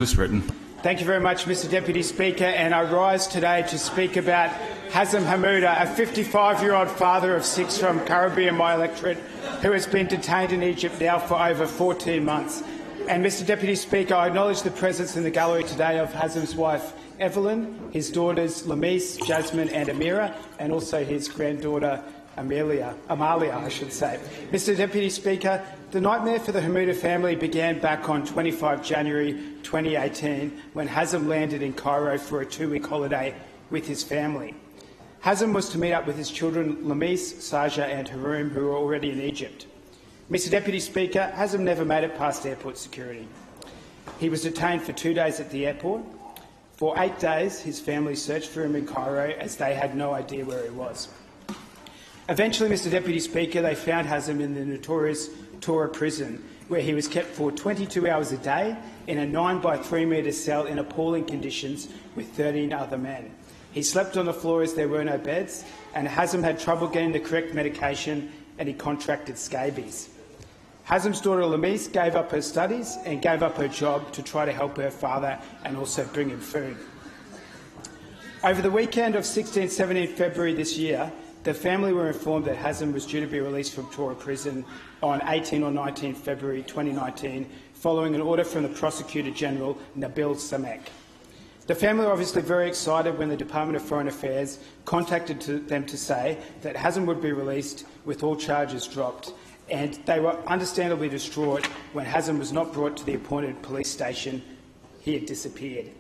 Stretton. Thank you very much, Mr Deputy Speaker, and I rise today to speak about Hazem Hamouda, a 55-year-old father of 6 from Caribbean, my electorate, who has been detained in Egypt now for over 14 months. And, Mr Deputy Speaker, I acknowledge the presence in the gallery today of Hazem's wife, Evelyn, his daughters, Lamise, Jasmine and Amira, and also his granddaughter, Amalia, I should say. Mr Deputy Speaker, the nightmare for the Hamouda family began back on 25 January 2018 when Hazem landed in Cairo for a 2-week holiday with his family. Hazem was to meet up with his children Lamise, Saja and Haroum, who were already in Egypt. Mr Deputy Speaker, Hazem never made it past airport security. He was detained for 2 days at the airport. For 8 days, his family searched for him in Cairo as they had no idea where he was. Eventually, Mr Deputy Speaker, they found Hazem in the notorious Tora prison, where he was kept for 22 hours a day in a 9 by 3 metre cell in appalling conditions with 13 other men. He slept on the floor as there were no beds, and Hazem had trouble getting the correct medication and he contracted scabies. Hazem's daughter Lamise gave up her studies and gave up her job to try to help her father and also bring him food. Over the weekend of 16-17 February this year, the family were informed that Hazem was due to be released from Tora prison on 18 or 19 February 2019, following an order from the Prosecutor General, Nabil Samek. The family were obviously very excited when the Department of Foreign Affairs contacted them to say that Hazem would be released with all charges dropped, and they were understandably distraught when Hazem was not brought to the appointed police station. He had disappeared.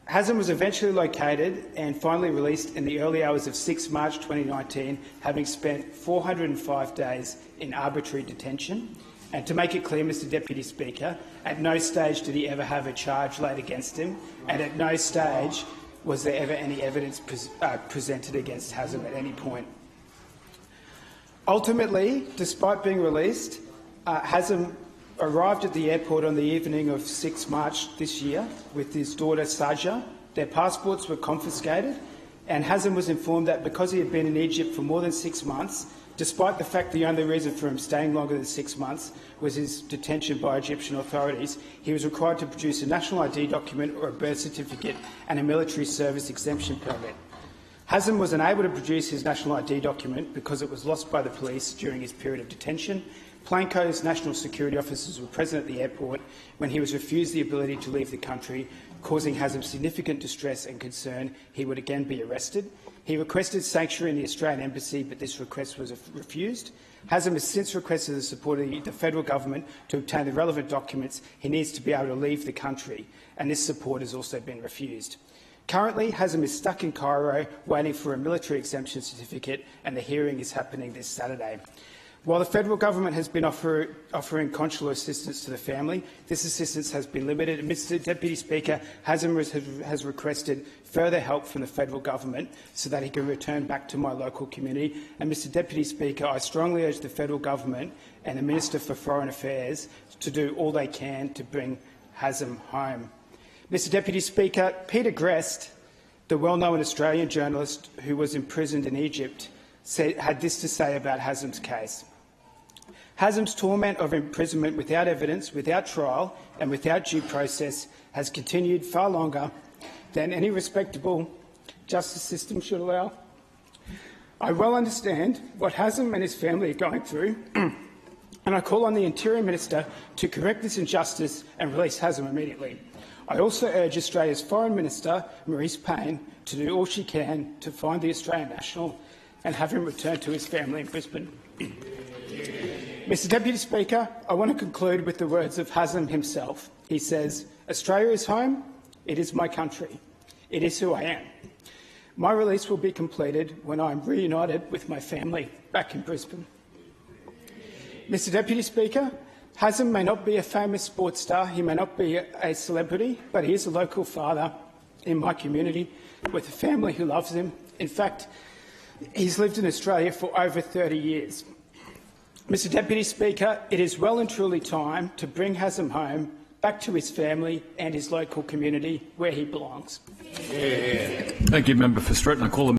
Hazem was eventually located and finally released in the early hours of 6 March 2019, having spent 405 days in arbitrary detention. And to make it clear, Mr Deputy Speaker, at no stage did he ever have a charge laid against him, and at no stage was there ever any evidence presented against Hazem at any point. Ultimately, despite being released, Hazem arrived at the airport on the evening of 6 March this year with his daughter Saja. Their passports were confiscated, and Hazem was informed that because he had been in Egypt for more than 6 months, despite the fact the only reason for him staying longer than 6 months was his detention by Egyptian authorities, he was required to produce a national ID document or a birth certificate and a military service exemption permit. Hazem was unable to produce his national ID document because it was lost by the police during his period of detention. Plainclothes national security officers were present at the airport when he was refused the ability to leave the country, causing Hazem significant distress and concern he would again be arrested. He requested sanctuary in the Australian Embassy, but this request was refused. Hazem has since requested the support of the federal government to obtain the relevant documents he needs to be able to leave the country, and this support has also been refused. Currently, Hazem is stuck in Cairo waiting for a military exemption certificate, and the hearing is happening this Saturday. While the federal government has been offering consular assistance to the family, this assistance has been limited. And Mr Deputy Speaker, Hazem has requested further help from the federal government so that he can return back to my local community. And Mr Deputy Speaker, I strongly urge the federal government and the Minister for Foreign Affairs to do all they can to bring Hazem home. Mr Deputy Speaker, Peter Grest, the well-known Australian journalist who was imprisoned in Egypt, had this to say about Hazem's case. Hazem's torment of imprisonment without evidence, without trial and without due process has continued far longer than any respectable justice system should allow. I well understand what Hazem and his family are going through, and I call on the Interior Minister to correct this injustice and release Hazem immediately. I also urge Australia's Foreign Minister, Marise Payne, to do all she can to find the Australian national and have him return to his family in Brisbane. Mr Deputy Speaker, I want to conclude with the words of Hazem himself. He says, "Australia is home. It is my country. It is who I am. My release will be completed when I am reunited with my family back in Brisbane." Mr Deputy Speaker, Hazem may not be a famous sports star, he may not be a celebrity, but he is a local father in my community with a family who loves him. In fact, he's lived in Australia for over 30 years. Mr Deputy Speaker, it is well and truly time to bring Hazem home, back to his family and his local community where he belongs. Thank you, Member for Stretton. I call